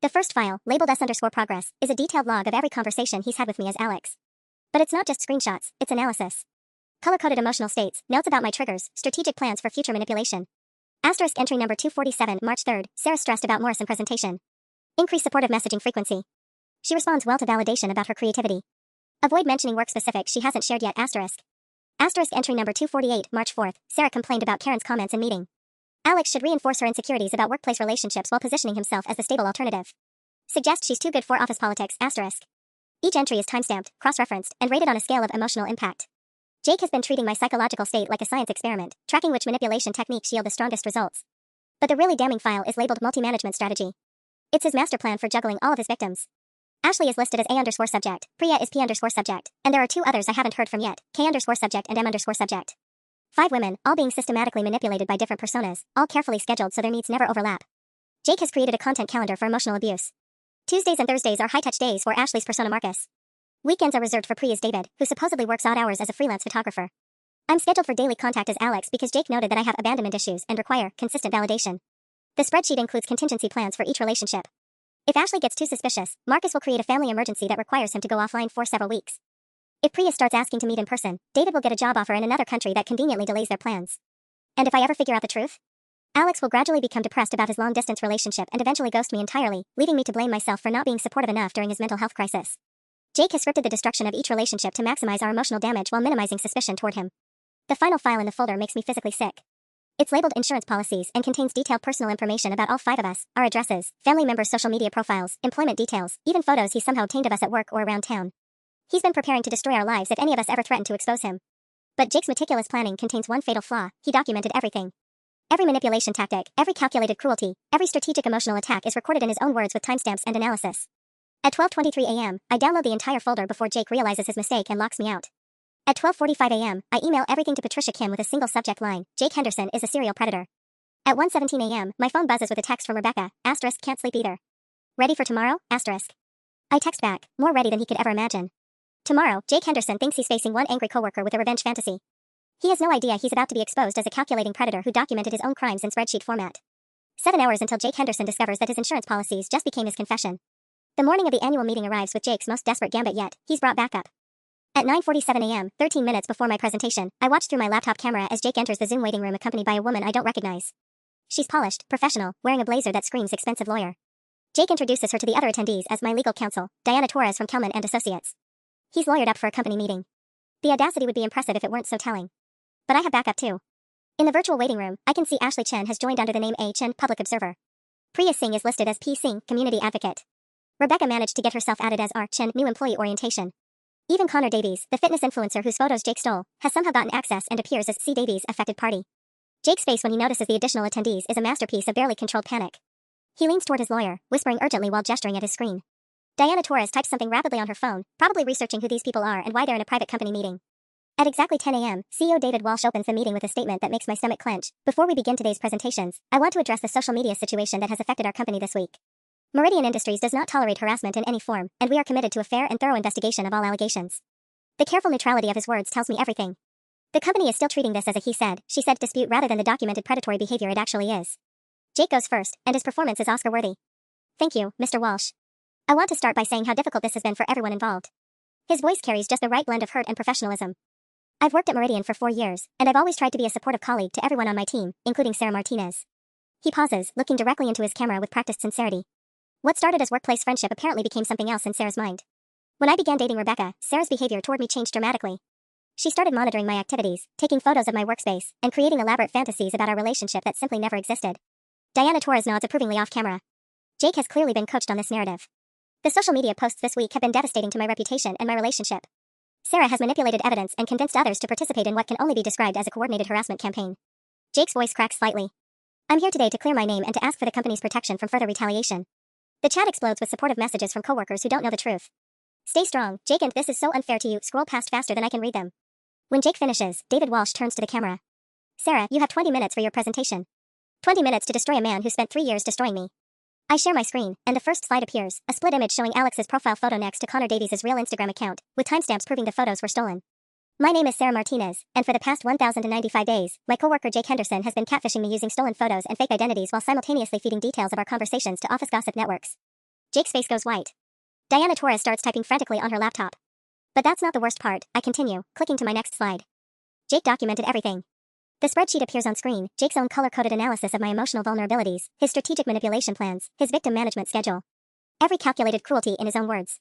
Speaker 1: The first file, labeled S_progress, is a detailed log of every conversation he's had with me as Alex. But it's not just screenshots, it's analysis. Color-coded emotional states, notes about my triggers, strategic plans for future manipulation. Asterisk entry number 247, March 3rd, Sarah stressed about Morrison presentation. Increase supportive messaging frequency. She responds well to validation about her creativity. Avoid mentioning work specifics she hasn't shared yet. Asterisk entry number 248, March 4th, Sarah complained about Karen's comments in meeting. Alex should reinforce her insecurities about workplace relationships while positioning himself as the stable alternative. Suggest she's too good for office politics. Asterisk. Each entry is timestamped, cross-referenced, and rated on a scale of emotional impact. Jake has been treating my psychological state like a science experiment, tracking which manipulation techniques yield the strongest results. But the really damning file is labeled multi-management strategy. It's his master plan for juggling all of his victims. Ashley is listed as A_subject, Priya is P_subject, and there are 2 others I haven't heard from yet, K_subject and M_subject. 5 women, all being systematically manipulated by different personas, all carefully scheduled so their needs never overlap. Jake has created a content calendar for emotional abuse. Tuesdays and Thursdays are high-touch days for Ashley's persona Marcus. Weekends are reserved for Priya's David, who supposedly works odd hours as a freelance photographer. I'm scheduled for daily contact as Alex because Jake noted that I have abandonment issues and require consistent validation. The spreadsheet includes contingency plans for each relationship. If Ashley gets too suspicious, Marcus will create a family emergency that requires him to go offline for several weeks. If Priya starts asking to meet in person, David will get a job offer in another country that conveniently delays their plans. And if I ever figure out the truth, Alex will gradually become depressed about his long-distance relationship and eventually ghost me entirely, leaving me to blame myself for not being supportive enough during his mental health crisis. Jake has scripted the destruction of each relationship to maximize our emotional damage while minimizing suspicion toward him. The final file in the folder makes me physically sick. It's labeled insurance policies and contains detailed personal information about all 5 of us, our addresses, family members' social media profiles, employment details, even photos he somehow obtained of us at work or around town. He's been preparing to destroy our lives if any of us ever threaten to expose him. But Jake's meticulous planning contains one fatal flaw: he documented everything. Every manipulation tactic, every calculated cruelty, every strategic emotional attack is recorded in his own words with timestamps and analysis. At 12:23 a.m., I download the entire folder before Jake realizes his mistake and locks me out. At 12:45 a.m., I email everything to Patricia Kim with a single subject line: Jake Henderson is a serial predator. At 1:17 a.m., my phone buzzes with a text from Rebecca, *can't sleep either. Ready for tomorrow? I text back, more ready than he could ever imagine. Tomorrow, Jake Henderson thinks he's facing one angry coworker with a revenge fantasy. He has no idea he's about to be exposed as a calculating predator who documented his own crimes in spreadsheet format. 7 hours until Jake Henderson discovers that his insurance policies just became his confession. The morning of the annual meeting arrives with Jake's most desperate gambit yet: he's brought backup. At 9:47 a.m., 13 minutes before my presentation, I watch through my laptop camera as Jake enters the Zoom waiting room accompanied by a woman I don't recognize. She's polished, professional, wearing a blazer that screams expensive lawyer. Jake introduces her to the other attendees as my legal counsel, Diana Torres from Kelman & Associates. He's lawyered up for a company meeting. The audacity would be impressive if it weren't so telling. But I have backup too. In the virtual waiting room, I can see Ashley Chen has joined under the name A. Chen, Public Observer. Priya Singh is listed as P. Singh, Community Advocate. Rebecca managed to get herself added as R. Chen, New Employee Orientation. Even Connor Davies, the fitness influencer whose photos Jake stole, has somehow gotten access and appears as C. Davies, Affected Party. Jake's face when he notices the additional attendees is a masterpiece of barely controlled panic. He leans toward his lawyer, whispering urgently while gesturing at his screen. Diana Torres types something rapidly on her phone, probably researching who these people are and why they're in a private company meeting. At exactly 10 a.m., CEO David Walsh opens the meeting with a statement that makes my stomach clench. Before we begin today's presentations, I want to address the social media situation that has affected our company this week. Meridian Industries does not tolerate harassment in any form, and we are committed to a fair and thorough investigation of all allegations. The careful neutrality of his words tells me everything. The company is still treating this as a he said, she said dispute rather than the documented predatory behavior it actually is. Jake goes first, and his performance is Oscar-worthy. Thank you, Mr. Walsh. I want to start by saying how difficult this has been for everyone involved. His voice carries just the right blend of hurt and professionalism. I've worked at Meridian for 4 years, and I've always tried to be a supportive colleague to everyone on my team, including Sarah Martinez. He pauses, looking directly into his camera with practiced sincerity. What started as workplace friendship apparently became something else in Sarah's mind. When I began dating Rebecca, Sarah's behavior toward me changed dramatically. She started monitoring my activities, taking photos of my workspace, and creating elaborate fantasies about our relationship that simply never existed. Diana Torres nods approvingly off camera. Jake has clearly been coached on this narrative. The social media posts this week have been devastating to my reputation and my relationship. Sarah has manipulated evidence and convinced others to participate in what can only be described as a coordinated harassment campaign. Jake's voice cracks slightly. I'm here today to clear my name and to ask for the company's protection from further retaliation. The chat explodes with supportive messages from coworkers who don't know the truth. Stay strong, Jake, and this is so unfair to you. Scroll past faster than I can read them. When Jake finishes, David Walsh turns to the camera. Sarah, you have 20 minutes for your presentation. 20 minutes to destroy a man who spent 3 years destroying me. I share my screen, and the first slide appears, a split image showing Alex's profile photo next to Connor Davies' real Instagram account, with timestamps proving the photos were stolen. My name is Sarah Martinez, and for the past 1,095 days, my coworker Jake Henderson has been catfishing me using stolen photos and fake identities while simultaneously feeding details of our conversations to office gossip networks. Jake's face goes white. Diana Torres starts typing frantically on her laptop. But that's not the worst part, I continue, clicking to my next slide. Jake documented everything. The spreadsheet appears on screen, Jake's own color-coded analysis of my emotional vulnerabilities, his strategic manipulation plans, his victim management schedule. Every calculated cruelty in his own words.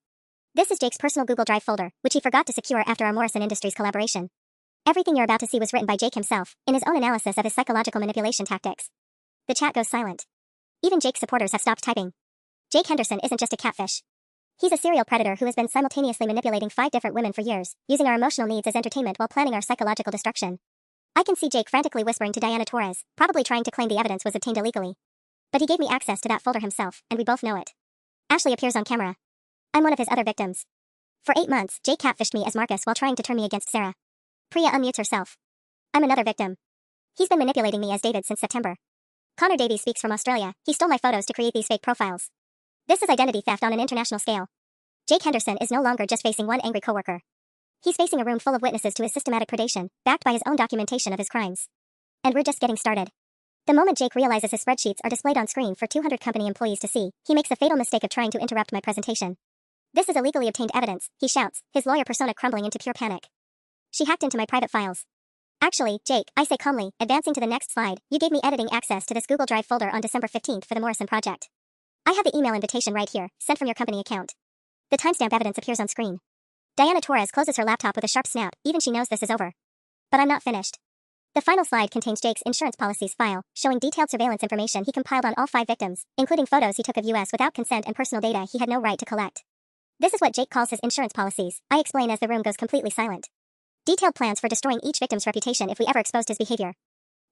Speaker 1: This is Jake's personal Google Drive folder, which he forgot to secure after our Morrison Industries collaboration. Everything you're about to see was written by Jake himself, in his own analysis of his psychological manipulation tactics. The chat goes silent. Even Jake's supporters have stopped typing. Jake Henderson isn't just a catfish. He's a serial predator who has been simultaneously manipulating 5 different women for years, using our emotional needs as entertainment while planning our psychological destruction. I can see Jake frantically whispering to Diana Torres, probably trying to claim the evidence was obtained illegally. But he gave me access to that folder himself, and we both know it. Ashley appears on camera. I'm one of his other victims. For 8 months, Jake catfished me as Marcus while trying to turn me against Sarah. Priya unmutes herself. I'm another victim. He's been manipulating me as David since September. Connor Davies speaks from Australia. He stole my photos to create these fake profiles. This is identity theft on an international scale. Jake Henderson is no longer just facing one angry coworker. He's facing a room full of witnesses to his systematic predation, backed by his own documentation of his crimes. And we're just getting started. The moment Jake realizes his spreadsheets are displayed on screen for 200 company employees to see, he makes the fatal mistake of trying to interrupt my presentation. This is illegally obtained evidence, he shouts, his lawyer persona crumbling into pure panic. She hacked into my private files. Actually, Jake, I say calmly, advancing to the next slide, you gave me editing access to this Google Drive folder on December 15th for the Morrison project. I have the email invitation right here, sent from your company account. The timestamp evidence appears on screen. Diana Torres closes her laptop with a sharp snap, even she knows this is over. But I'm not finished. The final slide contains Jake's insurance policies file, showing detailed surveillance information he compiled on all 5 victims, including photos he took of US without consent and personal data he had no right to collect. This is what Jake calls his insurance policies, I explain as the room goes completely silent. Detailed plans for destroying each victim's reputation if we ever exposed his behavior.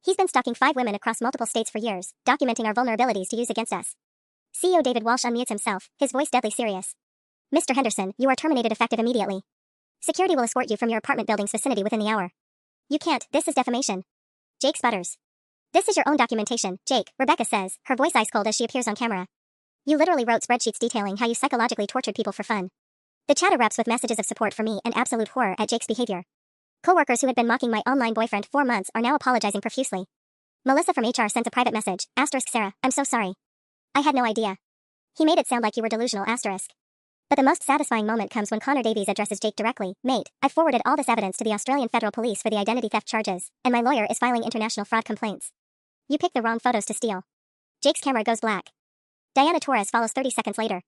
Speaker 1: He's been stalking 5 women across multiple states for years, documenting our vulnerabilities to use against us. CEO David Walsh unmutes himself, his voice deadly serious. Mr. Henderson, you are terminated effective immediately. Security will escort you from your apartment building's vicinity within the hour. You can't, this is defamation. Jake sputters. This is your own documentation, Jake, Rebecca says, her voice ice cold as she appears on camera. You literally wrote spreadsheets detailing how you psychologically tortured people for fun. The chat erupts with messages of support for me and absolute horror at Jake's behavior. Coworkers who had been mocking my online boyfriend 4 months are now apologizing profusely. Melissa from HR sends a private message, Sarah, I'm so sorry. I had no idea. He made it sound like you were delusional, But the most satisfying moment comes when Connor Davies addresses Jake directly, mate, I've forwarded all this evidence to the Australian Federal Police for the identity theft charges, and my lawyer is filing international fraud complaints. You picked the wrong photos to steal. Jake's camera goes black. Diana Torres follows 30 seconds later.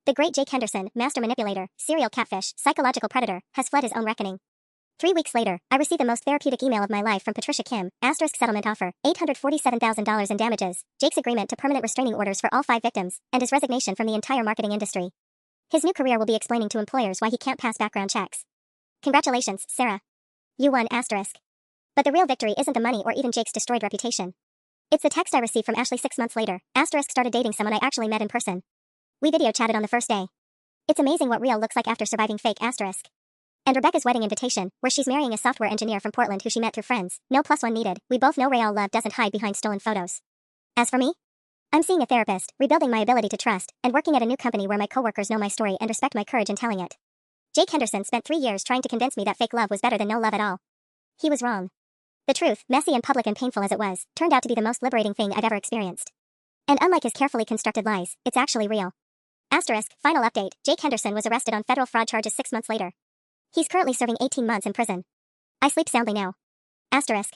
Speaker 1: The great Jake Henderson, master manipulator, serial catfish, psychological predator, has fled his own reckoning. 3 weeks later, I received the most therapeutic email of my life from Patricia Kim, settlement offer, $847,000 in damages, Jake's agreement to permanent restraining orders for all 5 victims, and his resignation from the entire marketing industry. His new career will be explaining to employers why he can't pass background checks. Congratulations, Sarah. You won, But the real victory isn't the money or even Jake's destroyed reputation. It's the text I received from Ashley 6 months later, started dating someone I actually met in person. We video chatted on the first day. It's amazing what real looks like after surviving fake asterisk. And Rebecca's wedding invitation, where she's marrying a software engineer from Portland who she met through friends. No plus one needed. We both know real love doesn't hide behind stolen photos. As for me, I'm seeing a therapist, rebuilding my ability to trust, and working at a new company where my coworkers know my story and respect my courage in telling it. Jake Henderson spent 3 years trying to convince me that fake love was better than no love at all. He was wrong. The truth, messy and public and painful as it was, turned out to be the most liberating thing I've ever experienced. And unlike his carefully constructed lies, it's actually real. Asterisk, final update, Jake Henderson was arrested on federal fraud charges 6 months later. He's currently serving 18 months in prison. I sleep soundly now. Asterisk.